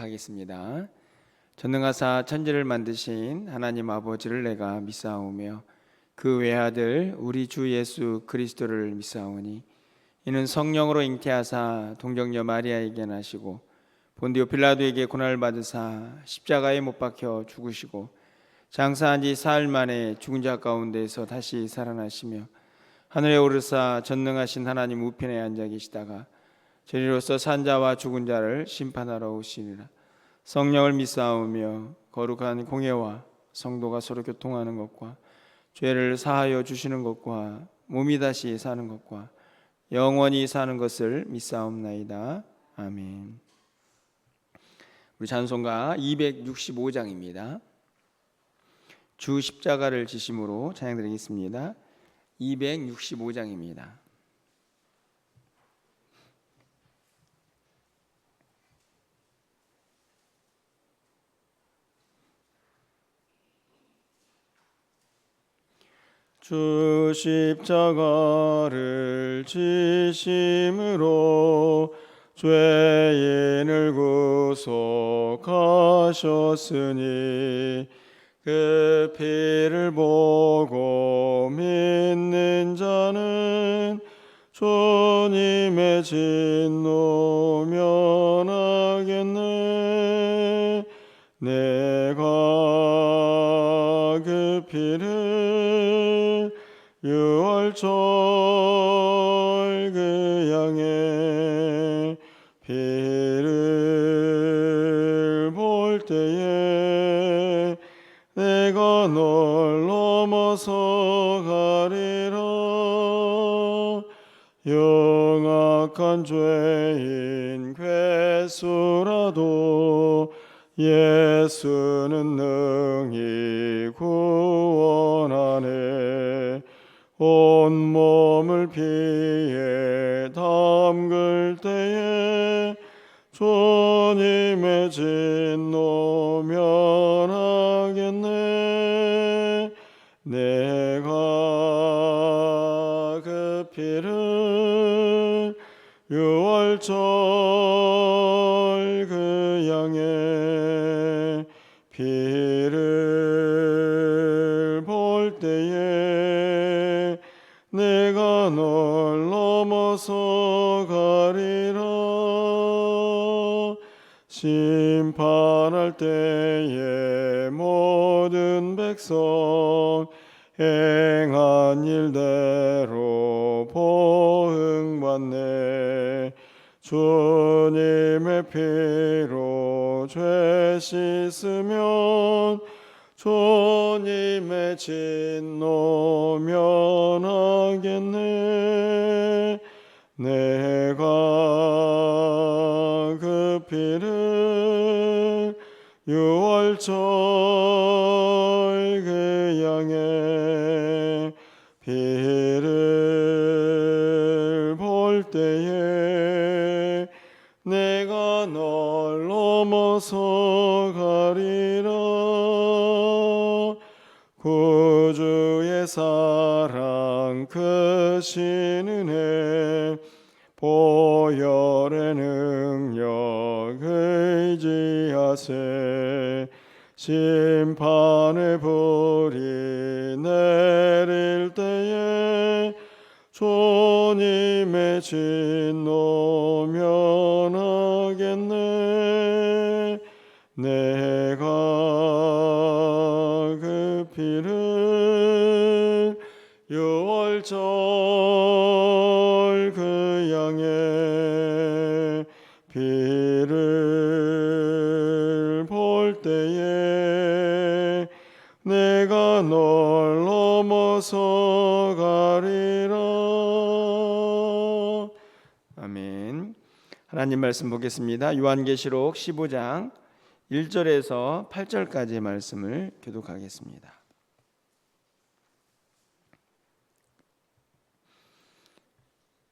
교독하겠습니다. 전능하사 천지를 만드신 하나님 아버지를 내가 믿사오며 그 외아들 우리 주 예수 그리스도를 믿사오니 이는 성령으로 잉태하사 동정녀 마리아에게 나시고 본디오 빌라도에게 고난을 받으사 십자가에 못 박혀 죽으시고 장사한 지 사흘 만에 죽은 자 가운데서 다시 살아나시며 하늘에 오르사 전능하신 하나님 우편에 앉아 계시다가 저리로서 산자와 죽은 자를 심판하러 오시리라. 성령을 믿사오며 거룩한 공예와 성도가 서로 교통하는 것과 죄를 사하여 주시는 것과 몸이 다시 사는 것과 영원히 사는 것을 믿사옵나이다. 아멘. 우리 찬송가 265장입니다. 주 십자가를 지심으로 찬양드리겠습니다. 265장입니다. 주 십자가를 지심으로 죄인을 구속하셨으니 그 피를 보고 믿는 자는 주님의 진노 면하겠네. 내가 그 피를 유월절 그 양의 피를 볼 때에 내가 널 넘어서 가리라. 영악한 죄인 괴수라도 예수는 능히 구원하네. 온몸을 피에 담글 때에 주님의 진노 면하겠네. 내가 그 피를 유월절 그 양의 피를 볼 때에 내가 널 넘어서 가리라. 심판할 때에 모든 백성 행한 일대로 보응받네. 주님의 피로 죄 씻으면 주님의 진노 면하겠네. 내가 그 피를 유월절 그 양의 피를 볼 때에 내가 널 넘어서 가리라. 구주의 사랑 크신 은혜 보혈의 능력 의지하세. 심판의 불이 내릴 때에 주님의 진노 면하겠네. 내가 그 피를 유월절 그 양의 피를 볼 때에 내가 널 넘어서 가리라. 아멘. 하나님 말씀 보겠습니다. 요한계시록 15장 1절에서 8절까지의 말씀을 교독하겠습니다.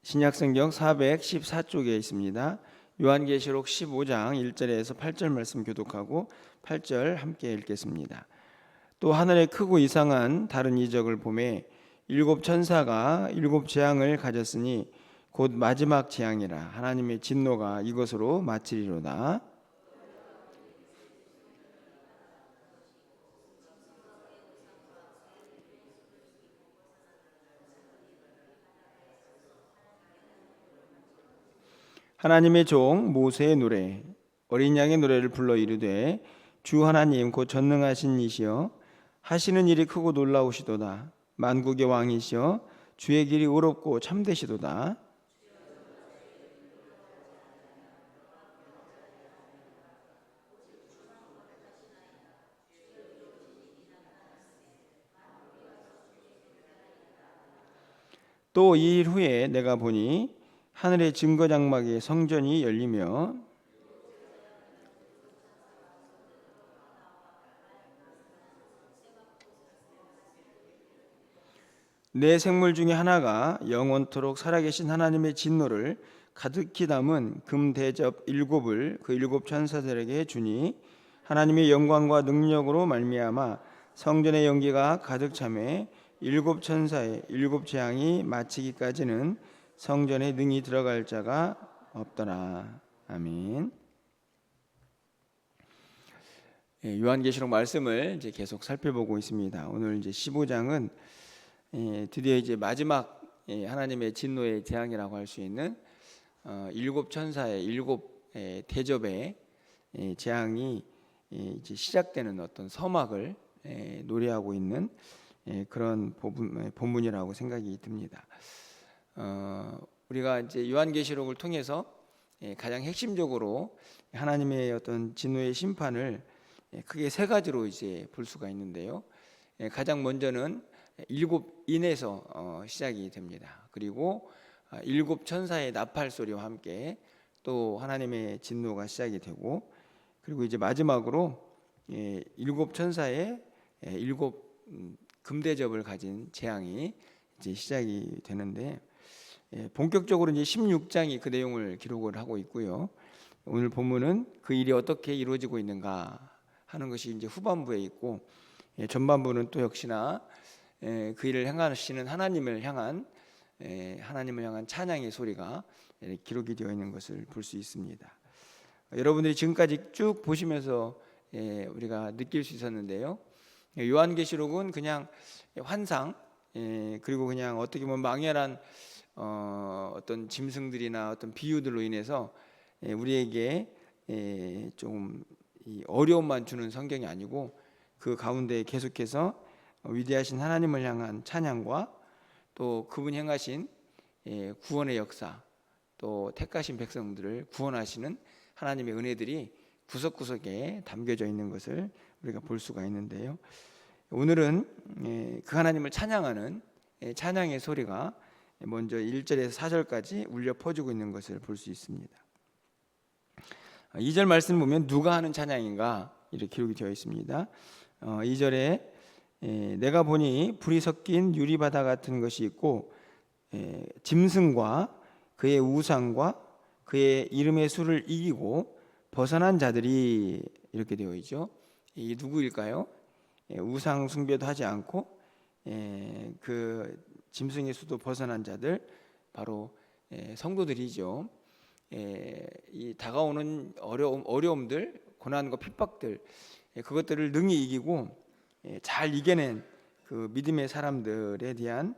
신약성경 414쪽에 있습니다. 요한계시록 15장 1절에서 8절 말씀 교독하고 8절 함께 읽겠습니다. 또 하늘에 크고 이상한 다른 이적을 보매 일곱 천사가 일곱 재앙을 가졌으니 곧 마지막 재앙이라. 하나님의 진노가 이것으로 마치리로다. 하나님의 종 모세의 노래 어린 양의 노래를 불러 이르되 주 하나님 곧 전능하신 이시여 하시는 일이 크고 놀라우시도다. 만국의 왕이시여 주의 길이 의롭고 참되시도다. 또 이 일 후에 내가 보니 하늘의 증거 장막에 성전이 열리며 네 생물 중에 하나가 영원토록 살아계신 하나님의 진노를 가득히 담은 금 대접 일곱을 그 일곱 천사들에게 주니 하나님의 영광과 능력으로 말미암아 성전의 연기가 가득 차매 일곱 천사의 일곱 재앙이 마치기까지는 성전에 능히 들어갈 자가 없더라. 아멘. 요한계시록 말씀을 이제 계속 살펴보고 있습니다. 오늘 이제 15장은 드디어 이제 마지막 하나님의 진노의 재앙이라고 할 수 있는 일곱 천사의 일곱 대접의 재앙이 이제 시작되는 어떤 서막을 노래하고 있는 그런 본문이라고 생각이 듭니다. 우리가 이제 요한계시록을 통해서 가장 핵심적으로 하나님의 어떤 진노의 심판을 크게 세 가지로 이제 볼 수가 있는데요. 가장 먼저는 일곱 인에서 시작이 됩니다. 그리고 일곱 천사의 나팔 소리와 함께 또 하나님의 진노가 시작이 되고, 그리고 이제 마지막으로 일곱 천사의 일곱 금대접을 가진 재앙이 이제 시작이 되는데, 본격적으로 이제 16장이 그 내용을 기록을 하고 있고요. 오늘 본문은 그 일이 어떻게 이루어지고 있는가 하는 것이 이제 후반부에 있고, 전반부는 또 역시나 그 일을 행하시는 하나님을 향한 찬양의 소리가 기록이 되어 있는 것을 볼 수 있습니다. 여러분들이 지금까지 쭉 보시면서 우리가 느낄 수 있었는데요. 요한계시록은 그냥 환상, 그리고 그냥 어떻게 보면 망연한 어떤 짐승들이나 어떤 비유들로 인해서 우리에게 좀 어려움만 주는 성경이 아니고, 그 가운데 계속해서 위대하신 하나님을 향한 찬양과 또 그분이 행하신 구원의 역사, 또 택하신 백성들을 구원하시는 하나님의 은혜들이 구석구석에 담겨져 있는 것을 우리가 볼 수가 있는데요. 오늘은 그 하나님을 찬양하는 찬양의 소리가 먼저 1절에서 4절까지 울려 퍼지고 있는 것을 볼 수 있습니다. 2절 말씀 보면 누가 하는 찬양인가 이렇게 기록이 되어 있습니다. 2절에 내가 보니 불이 섞인 유리바다 같은 것이 있고 짐승과 그의 우상과 그의 이름의 수를 이기고 벗어난 자들이, 이렇게 되어 있죠. 이 누구일까요? 우상 숭배도 하지 않고 그 짐승의 수도 벗어난 자들, 바로 성도들이죠. 이 다가오는 어려움들, 고난과 핍박들, 그것들을 능히 이기고 잘 이겨낸 그 믿음의 사람들에 대한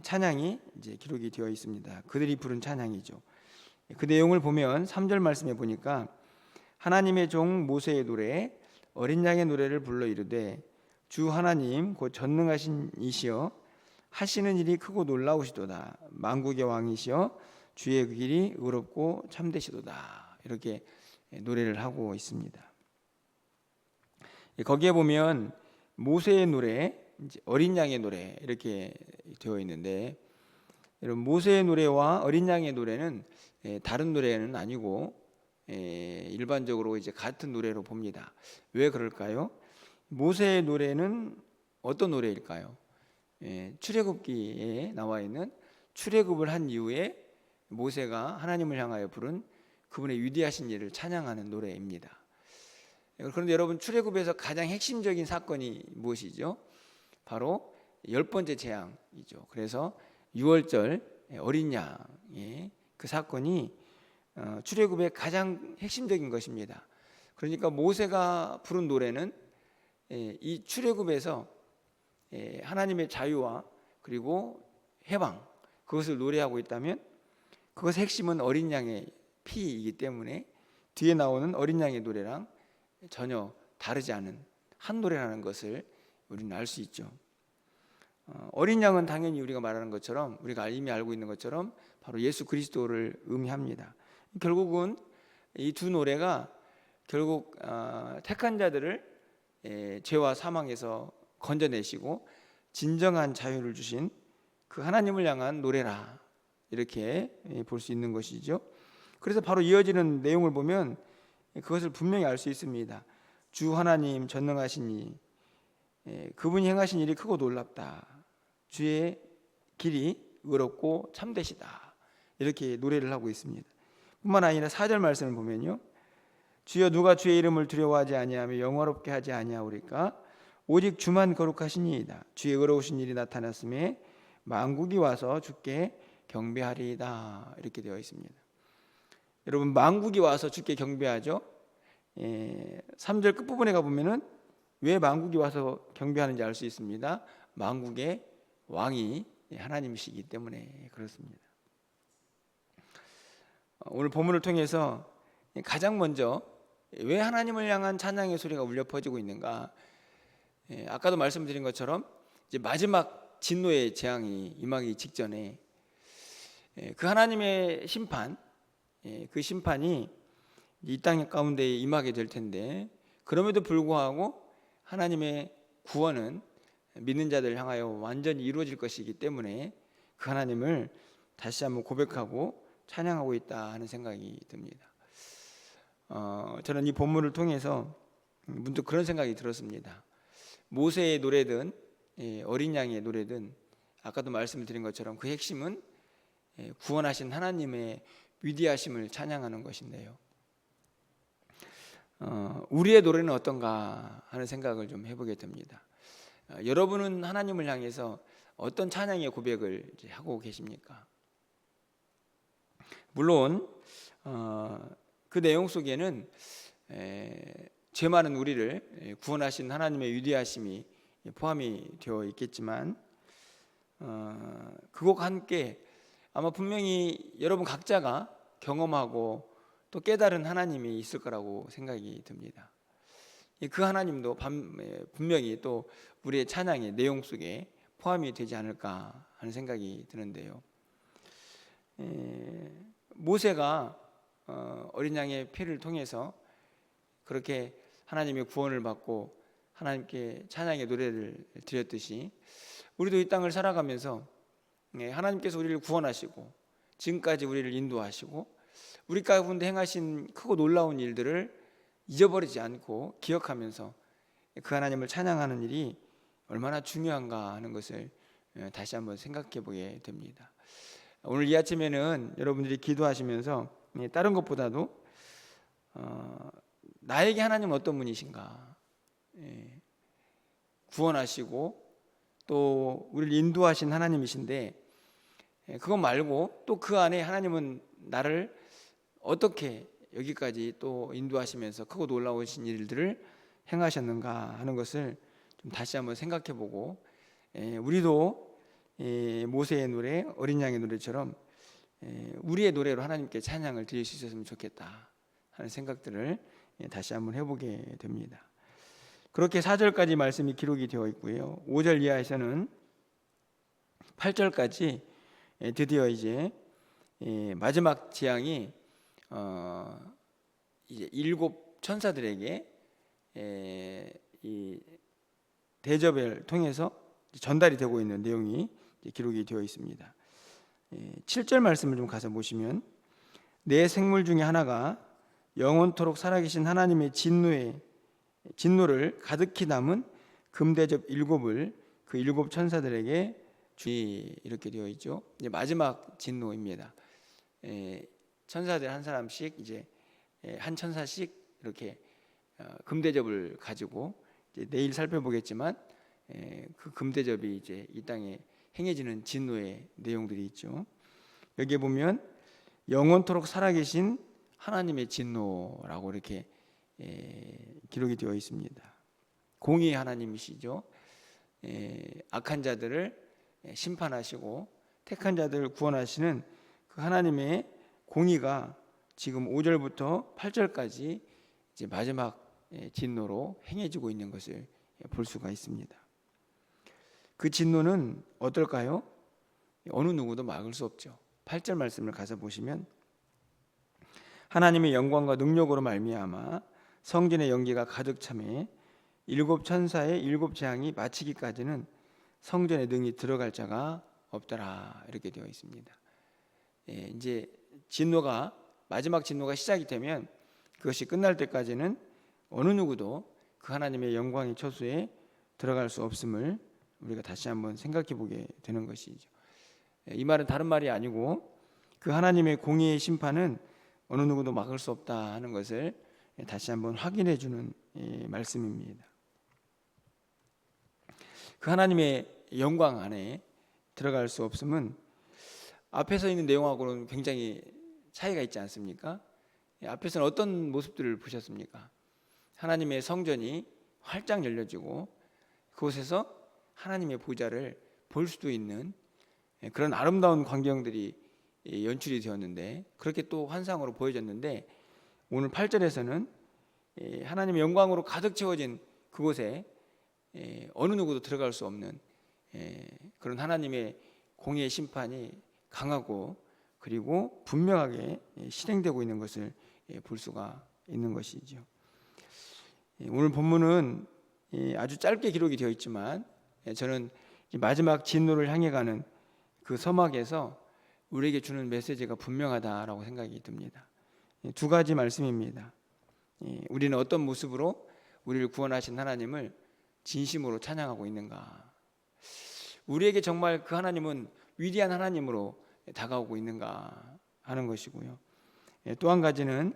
찬양이 이제 기록이 되어 있습니다. 그들이 부른 찬양이죠. 그 내용을 보면 3절 말씀에 보니까 하나님의 종 모세의 노래 어린 양의 노래를 불러 이르되 주 하나님 곧 전능하신 이시여 하시는 일이 크고 놀라우시도다. 만국의 왕이시여 주의 길이 의롭고 참되시도다. 이렇게 노래를 하고 있습니다. 거기에 보면 모세의 노래, 어린 양의 노래 이렇게 되어 있는데, 여러분 모세의 노래와 어린 양의 노래는 다른 노래는 아니고 일반적으로 이제 같은 노래로 봅니다. 왜 그럴까요? 모세의 노래는 어떤 노래일까요? 출애굽기에 나와 있는 출애굽을 한 이후에 모세가 하나님을 향하여 부른 그분의 위대하신 일을 찬양하는 노래입니다. 그런데 여러분, 출애굽에서 가장 핵심적인 사건이 무엇이죠? 바로 10번째 재앙이죠. 그래서 6월절 어린 양의 그 사건이 출애굽의 가장 핵심적인 것입니다. 그러니까 모세가 부른 노래는 이 출애굽에서 하나님의 자유와 그리고 해방, 그것을 노래하고 있다면 그것의 핵심은 어린 양의 피이기 때문에 뒤에 나오는 어린 양의 노래랑 전혀 다르지 않은 한 노래라는 것을 우리는 알 수 있죠. 어린 양은 당연히 우리가 말하는 것처럼, 우리가 이미 알고 있는 것처럼 바로 예수 그리스도를 의미합니다. 결국은 이 두 노래가 결국 택한 자들을 죄와 사망에서 건져내시고 진정한 자유를 주신 그 하나님을 향한 노래라, 이렇게 볼 수 있는 것이죠. 그래서 바로 이어지는 내용을 보면 그것을 분명히 알 수 있습니다. 주 하나님 전능하시니 그분이 행하신 일이 크고 놀랍다. 주의 길이 의롭고 참되시다. 이렇게 노래를 하고 있습니다. 뿐만 아니라 4절 말씀을 보면요, 주여 누가 주의 이름을 두려워하지 아니하며 영화롭게 하지 아니하오리까? 오직 주만 거룩하시니이다. 주의 의로우신 일이 나타났음에 만국이 와서 주께 경배하리이다. 이렇게 되어 있습니다. 여러분, 만국이 와서 주께 경배하죠. 3절 끝부분에 가보면은 왜 만국이 와서 경배하는지 알 수 있습니다. 만국의 왕이 하나님이시기 때문에 그렇습니다. 오늘 본문을 통해서 가장 먼저 왜 하나님을 향한 찬양의 소리가 울려 퍼지고 있는가? 아까도 말씀드린 것처럼 이제 마지막 진노의 재앙이 임하기 직전에 그 하나님의 심판, 그 심판이 이 땅 가운데 임하게 될 텐데, 그럼에도 불구하고 하나님의 구원은 믿는 자들 향하여 완전히 이루어질 것이기 때문에 그 하나님을 다시 한번 고백하고 찬양하고 있다 하는 생각이 듭니다. 저는 이 본문을 통해서 문득 그런 생각이 들었습니다. 모세의 노래든 어린 양의 노래든 아까도 말씀드린 것처럼 그 핵심은 구원하신 하나님의 위대하심을 찬양하는 것인데요, 우리의 노래는 어떤가 하는 생각을 좀 해보게 됩니다. 여러분은 하나님을 향해서 어떤 찬양의 고백을 이제 하고 계십니까? 물론 그 내용 속에는 죄 많은 우리를 구원하신 하나님의 위대하심이 포함이 되어 있겠지만, 그것과 함께 아마 분명히 여러분 각자가 경험하고 또 깨달은 하나님이 있을 거라고 생각이 듭니다. 그 하나님도 분명히 또 우리의 찬양의 내용 속에 포함이 되지 않을까 하는 생각이 드는데요, 모세가 어린 양의 피를 통해서 그렇게 하나님의 구원을 받고 하나님께 찬양의 노래를 드렸듯이, 우리도 이 땅을 살아가면서 하나님께서 우리를 구원하시고 지금까지 우리를 인도하시고 우리 가운데 행하신 크고 놀라운 일들을 잊어버리지 않고 기억하면서 그 하나님을 찬양하는 일이 얼마나 중요한가 하는 것을 다시 한번 생각해 보게 됩니다. 오늘 이 아침에는 여러분들이 기도하시면서 다른 것보다도 나에게 하나님은 어떤 분이신가, 구원하시고 또 우리를 인도하신 하나님이신데, 그것 말고 또 그 안에 하나님은 나를 어떻게 여기까지 또 인도하시면서 크고 놀라우신 일들을 행하셨는가 하는 것을 좀 다시 한번 생각해보고, 우리도 모세의 노래, 어린 양의 노래처럼 우리의 노래로 하나님께 찬양을 드릴 수 있었으면 좋겠다 하는 생각들을 다시 한번 해보게 됩니다. 그렇게 4절까지 말씀이 기록이 되어 있고요, 5절 이하에서는 8절까지 드디어 이제 마지막 재앙이 이제 7 천사들에게 이 대접을 통해서 전달이 되고 있는 내용이 기록이 되어 있습니다. 7절 말씀을 좀 가서 보시면, 내 생물 중에 하나가 영원토록 살아계신 하나님의 진노를 가득히 담은 금대접 7을 그 7 천사들에게 주의, 이렇게 되어 있죠. 이제 마지막 진노입니다. 천사들 한 사람씩 이제 한 천사씩 이렇게 금대접을 가지고, 이제 내일 살펴보겠지만 그 금대접이 이제 이 땅에 행해지는 진노의 내용들이 있죠. 여기에 보면 영원토록 살아계신 하나님의 진노라고 이렇게 기록이 되어 있습니다. 공의의 하나님이시죠. 악한 자들을 심판하시고 택한 자들을 구원하시는 그 하나님의 공의가 지금 5절부터 8절까지 이제 마지막 진노로 행해지고 있는 것을 볼 수가 있습니다. 그 진노는 어떨까요? 어느 누구도 막을 수 없죠. 8절 말씀을 가서 보시면 하나님의 영광과 능력으로 말미암아 성전의 연기가 가득 차매 일곱 천사의 일곱 재앙이 마치기까지는 성전에 능히 들어갈 자가 없더라 이렇게 되어 있습니다. 이제 진노가 마지막 진노가 시작이 되면 그것이 끝날 때까지는 어느 누구도 그 하나님의 영광의 처소에 들어갈 수 없음을 우리가 다시 한번 생각해 보게 되는 것이죠. 이 말은 다른 말이 아니고 그 하나님의 공의의 심판은 어느 누구도 막을 수 없다 하는 것을 다시 한번 확인해 주는 말씀입니다. 그 하나님의 영광 안에 들어갈 수 없음은 앞에서 있는 내용하고는 굉장히 차이가 있지 않습니까? 앞에서는 어떤 모습들을 보셨습니까? 하나님의 성전이 활짝 열려지고 그곳에서 하나님의 보좌를 볼 수도 있는 그런 아름다운 광경들이 연출이 되었는데 그렇게 또 환상으로 보여졌는데 오늘 8절에서는 하나님의 영광으로 가득 채워진 그곳에 어느 누구도 들어갈 수 없는 그런 하나님의 공의의 심판이 강하고 그리고 분명하게 실행되고 있는 것을 볼 수가 있는 것이죠. 오늘 본문은 아주 짧게 기록이 되어 있지만 저는 마지막 진노를 향해 가는 그 서막에서 우리에게 주는 메시지가 분명하다라고 생각이 듭니다. 두 가지 말씀입니다. 우리는 어떤 모습으로 우리를 구원하신 하나님을 진심으로 찬양하고 있는가? 우리에게 정말 그 하나님은 위대한 하나님으로 다가오고 있는가 하는 것이고요. 또 한 가지는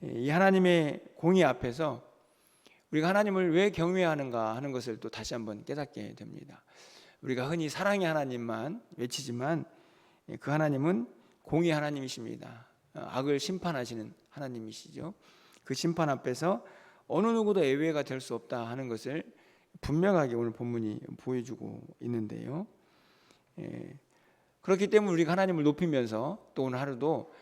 이 하나님의 공의 앞에서 우리가 하나님을 왜 경외하는가 하는 것을 또 다시 한번 깨닫게 됩니다. 우리가 흔히 사랑의 하나님만 외치지만 그 하나님은 공의 하나님이십니다. 악을 심판하시는 하나님이시죠. 그 심판 앞에서 어느 누구도 예외가 될 수 없다 하는 것을 분명하게 오늘 본문이 보여주고 있는데요. 그렇기 때문에 우리가 하나님을 높이면서 또 오늘 하루도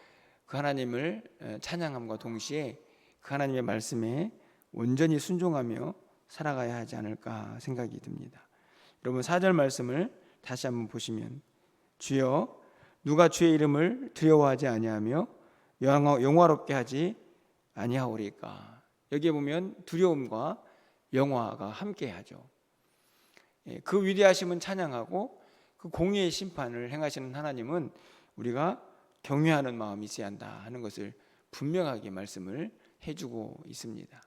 그 하나님을 찬양함과 동시에 그 하나님의 말씀에 온전히 순종하며 살아가야 하지 않을까 생각이 듭니다. 여러분 4절 말씀을 다시 한번 보시면 주여 누가 주의 이름을 두려워하지 아니하며 영화롭게 하지 아니하오리까. 여기에 보면 두려움과 영화가 함께하죠. 그 위대하심은 찬양하고 그 공의의 심판을 행하시는 하나님은 우리가 경외하는 마음이 있어야 한다 하는 것을 분명하게 말씀을 해주고 있습니다.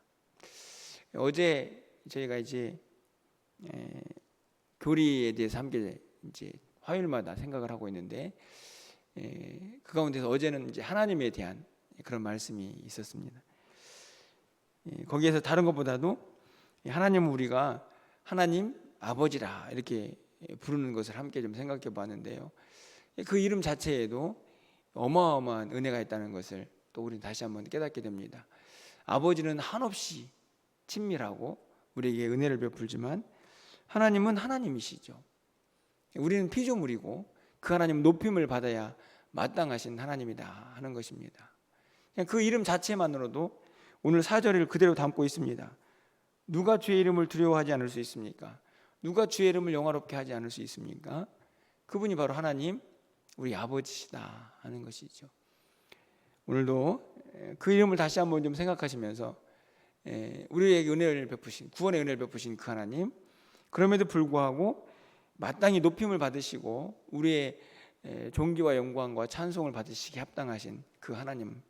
어제 저희가 이제 교리에 대해서 함께 이제 화요일마다 생각을 하고 있는데 그 가운데서 어제는 이제 하나님에 대한 그런 말씀이 있었습니다. 거기에서 다른 것보다도 하나님은 우리가 하나님 아버지라 이렇게 부르는 것을 함께 좀 생각해 봤는데요. 그 이름 자체에도 어마어마한 은혜가 있다는 것을 또 우리는 다시 한번 깨닫게 됩니다. 아버지는 한없이 친밀하고 우리에게 은혜를 베풀지만 하나님은 하나님이시죠. 우리는 피조물이고 그 하나님 높임을 받아야 마땅하신 하나님이다 하는 것입니다. 그냥 그 이름 자체만으로도 오늘 4절을 그대로 담고 있습니다. 누가 주의 이름을 두려워하지 않을 수 있습니까? 누가 주의 이름을 영화롭게 하지 않을 수 있습니까? 그분이 바로 하나님 우리 아버지시다 하는 것이죠. 오늘도 그 이름을 다시 한번 좀 생각하시면서 우리에게 은혜를 베푸신 구원의 은혜를 베푸신 그 하나님, 그럼에도 불구하고 마땅히 높임을 받으시고 우리의 존귀와 영광과 찬송을 받으시기 합당하신 그 하나님,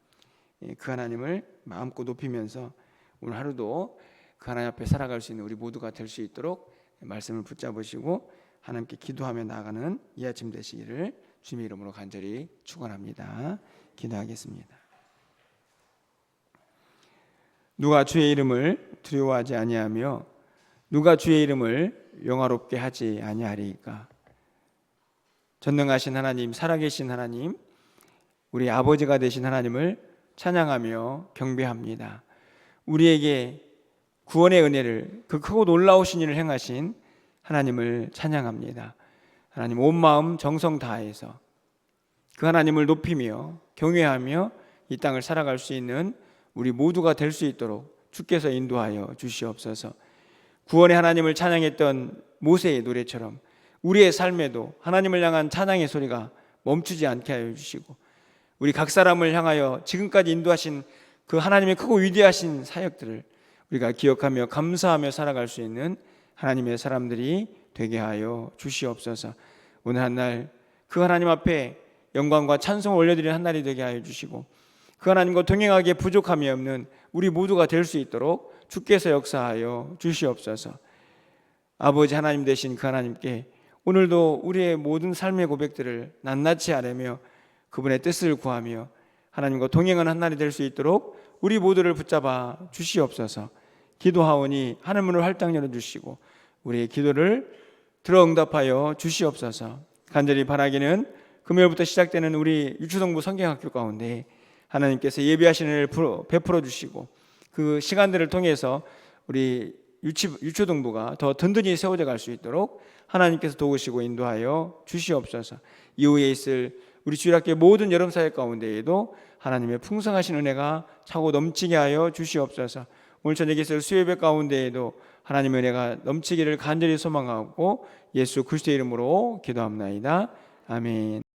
그 하나님을 마음껏 높이면서 오늘 하루도 그 하나님 앞에 살아갈 수 있는 우리 모두가 될 수 있도록 말씀을 붙잡으시고 하나님께 기도하며 나아가는 이 아침 되시기를 주님의 이름으로 간절히 축원합니다. 기도하겠습니다. 누가 주의 이름을 두려워하지 아니하며 누가 주의 이름을 영화롭게 하지 아니하리까. 전능하신 하나님, 살아계신 하나님, 우리 아버지가 되신 하나님을 찬양하며 경배합니다. 우리에게 구원의 은혜를 그 크고 놀라우신 일을 행하신 하나님을 찬양합니다. 하나님 온 마음 정성 다해서 그 하나님을 높이며 경외하며 이 땅을 살아갈 수 있는 우리 모두가 될 수 있도록 주께서 인도하여 주시옵소서. 구원의 하나님을 찬양했던 모세의 노래처럼 우리의 삶에도 하나님을 향한 찬양의 소리가 멈추지 않게 하여 주시고, 우리 각 사람을 향하여 지금까지 인도하신 그 하나님의 크고 위대하신 사역들을 우리가 기억하며 감사하며 살아갈 수 있는 하나님의 사람들이 되게 하여 주시옵소서. 오늘 한날 그 하나님 앞에 영광과 찬송을 올려드리는 한날이 되게 하여 주시고, 그 하나님과 동행하기에 부족함이 없는 우리 모두가 될 수 있도록 주께서 역사하여 주시옵소서. 아버지 하나님 되신 그 하나님께 오늘도 우리의 모든 삶의 고백들을 낱낱이 아뢰며 그분의 뜻을 구하며 하나님과 동행하는 한날이 될 수 있도록 우리 모두를 붙잡아 주시옵소서. 기도하오니 하늘문을 활짝 열어주시고 우리의 기도를 들어 응답하여 주시옵소서. 간절히 바라기는 금요일부터 시작되는 우리 유초동부 성경학교 가운데 하나님께서 예비하시는 일을 베풀어 주시고, 그 시간들을 통해서 우리 유초동부가 더 든든히 세워져 갈 수 있도록 하나님께서 도우시고 인도하여 주시옵소서. 이후에 있을 우리 주일학교 모든 여름사역 가운데에도 하나님의 풍성하신 은혜가 차고 넘치게 하여 주시옵소서. 오늘 저녁에 있을 수요예배 가운데에도 하나님의 은혜가 넘치기를 간절히 소망하고 예수 그리스도의 이름으로 기도합나이다. 아멘.